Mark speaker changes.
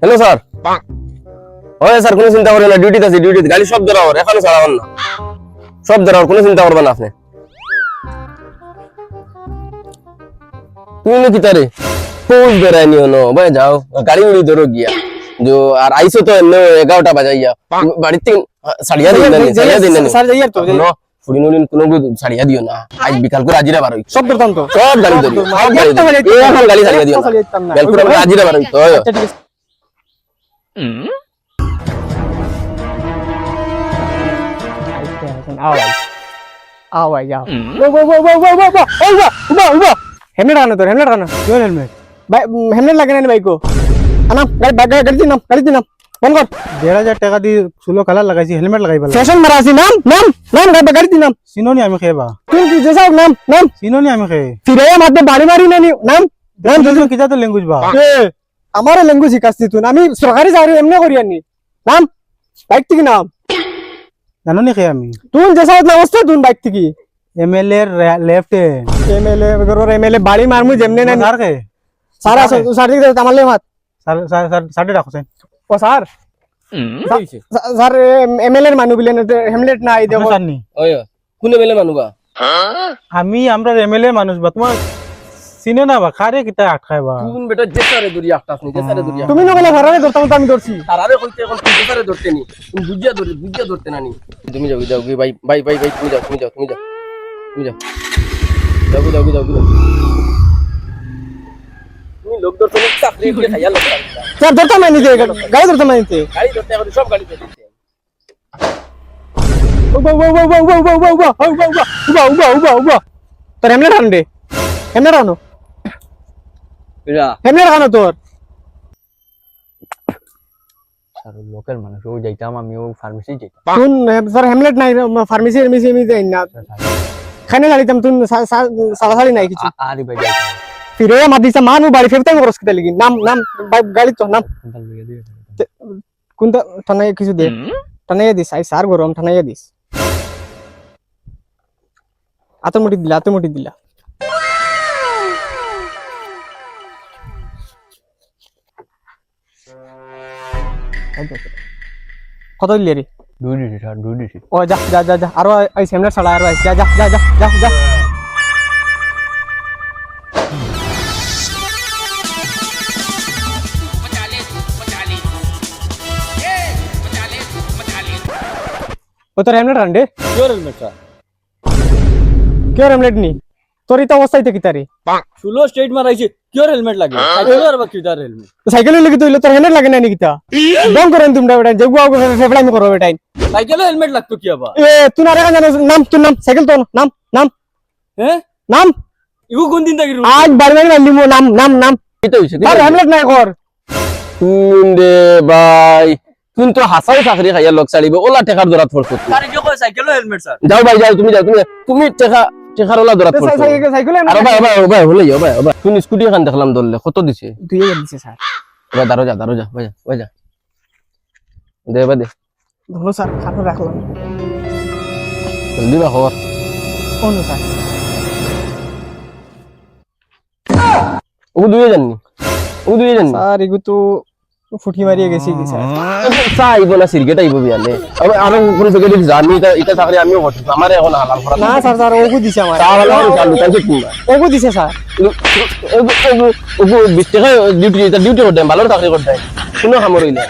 Speaker 1: Hello sir. হয় sir, কোনো চিন্তা করেন না, ডিউটিতে আছি, ডিউটিতে। গাড়ি সব ধরা ওর, এখনো ছাড়াবেন না, সব ধরা ওর, কোনো চিন্তা করবেন না আপনি। তুমি কি তারে পোজ বেড়াই নিও নো ভাই, যাও গাড়ি উড়ি ধরো গিয়া जो আর আইসো তো এমনি 11টা বাজাইয়া বাড়িতে ছাড়িয়া দিন না, ছাড়িয়া দিন না
Speaker 2: স্যার যাইয়ার তো
Speaker 1: ফুরিনুরিন কোনো ছাড়িয়া দিও না, আজ বিকাল করে আজিরা বার হই
Speaker 2: সব ধরতাম তো
Speaker 1: সব গাড়ি ধরি, সব গাড়ি ধরি, এখন গাড়ি ছাড়িয়া দিও না, বিকাল করে আমরা আজিরা বার হই তো।
Speaker 2: আচ্ছা ঠিক আছে आओ भाई आओ वो हेलमेट आना तो हेलमेट आना क्यों हेलमेट भाई हेलमेट लगे ना भाई को आना गाड़ी दी नाम बंद कर
Speaker 3: 1,500 টাকা দিয়ে চুলো কালার লাগাইছি হেলমেট লাগাই বলা
Speaker 2: फैशन मारासी नाम गाड़ी दी नाम
Speaker 3: চিনোনি আমি খেবা
Speaker 2: तुम जैसा नाम
Speaker 3: চিনোনি আমি খে
Speaker 2: फिर ये मारते बारी मारी नहीं नाम
Speaker 3: তুমি কিটা তো ল্যাঙ্গুয়েজ বা
Speaker 2: हमारे लैंग्वेज শিখাচ্ছি তুই আমি সরকারি চাকরি এমনি করি আনি নাম বাইক থেকে নাম
Speaker 3: জানো নি খে আমি
Speaker 2: তুই जैसा অবস্থা তুই বাইক থেকে
Speaker 3: এমএলএ লেফট
Speaker 2: এমএলএ গরর এমএলএ বাড়ি মারমু যেমনে না
Speaker 3: স্যার খে
Speaker 2: সারা সার্টিফিকেট দে তামালে মাত
Speaker 3: স্যার সাড়ে রাখছেন
Speaker 2: ও স্যার স্যার এমএলএ এর মানু বিলেন হেমলেট না আই দেবো
Speaker 3: জানি
Speaker 1: ওই কোনে বেলে মানুবা
Speaker 3: আমি আমরা এমএলএ মানুষ বা তোমার চিনে না বা খারে কিটা আটকায় বা
Speaker 1: কোন বেটা জেসারে দড়ি আটটাস নি, জেসারে দড়ি
Speaker 2: তুমি নগলে ঘরে ধরতাম তো আমি ধরছি
Speaker 1: তারারে কইতে এখন তুই জেসারে ধরতে নি, তুমি বুঝিয়া ধরতে না নি। তুমি যাও যাও ভাই ভাই ভাই ভাই, তুমি যাও তুমি যাও তুমি যাও তুমি যাও যাও তুমি লোক ধরতে নি, চাকরি করে খাইয়া লোক
Speaker 2: স্যার ধরতাম আমি নিজে গাড়ি ধরতাম আমি নিজে
Speaker 1: গাড়ি ধরতে এখন সব গাড়ি ধরতে
Speaker 2: তোর হেমলেট আন দে হেমলেট আনো
Speaker 1: এরা
Speaker 2: হেমলেট আনো তোর
Speaker 4: স্যার লোকাল মানুষ ও যাইতাম আমিও ফার্মেসি যাইতাম
Speaker 2: তুই স্যার হেমলেট নাই ফার্মেসি এমএসি আমি যাই না খানে গাড়িতাম তুই সালাসালি নাই কিছু
Speaker 4: আরে ভাই যাইতাম
Speaker 2: ফিরে মাদিসা মানু বাড়ি ফেরতাম করস কিতা লাগি নাম গাড়ি তো নাম কোনটা টানাই কিছু দে টানাইয়া দিস আই সার গরম টানাইয়া দিস আতমুটি দিলা কত দিলি রে
Speaker 4: 2 ডিজিট স্যার 2 ডিজিট
Speaker 2: ও যা আরো আই সামনে ছাড়া আরো আইস যা ও তোর হেমলেট আন দে
Speaker 4: কিওর হেলমেট স্যার
Speaker 2: কেউ হেমলেট নি তোর ইতা অবস্থায় থেকে তারে
Speaker 4: চুলো স্ট্রেট মারাইছে কিওর হেলমেট লাগে সাইকেল আর বাকি তার হেলমেট
Speaker 2: সাইকেল লাগি তো তোর হেমলেট লাগে না নি কিতা দম করেন তোমরা বেটা যেগুয়া ফেফড়ামি করো বেটাই
Speaker 4: সাইকেলে হেলমেট লাগতো কি আবার
Speaker 2: এ তুই না রেখা জানিস নাম সাইকেল তো
Speaker 4: হ্যাঁ
Speaker 2: নাম
Speaker 4: ইগো কোন দিন থাকি
Speaker 2: আজ বাড়ি নিমু নাম
Speaker 1: এটা হইছে
Speaker 2: আর হেমলেট নাই কর
Speaker 1: তুই রে ভাই, তুই তো হাসাই চাকরি খাইয়া লোক ছাড়িব, ওলা টেকার দরাত পড়ছো তুই।
Speaker 4: আরে কি কয় সাইকেলে হেলমেট স্যার
Speaker 1: যাও ভাই যাও, তুমি তুমি টেকার ওলা দরাত পড়ছো।
Speaker 2: সাইকেল
Speaker 1: আরে ভাই হলে যাও ভাই, তুমি স্কুটি এখান দেখলাম ধরলে কত দিছে?
Speaker 2: তুই দিছে স্যার
Speaker 1: এবার দাঁড়ো যা ভাই যা দে ভাই দে
Speaker 2: ধরো স্যার খাটো রাখলাম
Speaker 1: জলদি বা খবর
Speaker 2: কোন স্যার
Speaker 1: ও দুইয়ে জাননি
Speaker 2: স্যার এগু তো ফুটি মারিয়ে গেছি কি স্যার
Speaker 1: চাইব না সিরগেট আইব বিয়ালে আরো কোন জায়গায় জানি এটা চাকরি আমিও করছি, আমার এখন হালাল করা
Speaker 2: না স্যার ওগু দিছে আমার
Speaker 1: চালু কালকে কিনবা
Speaker 2: ওগু দিছে স্যার
Speaker 1: ডিউটি করতে ভালো চাকরি করতে কোনো কাম রইলে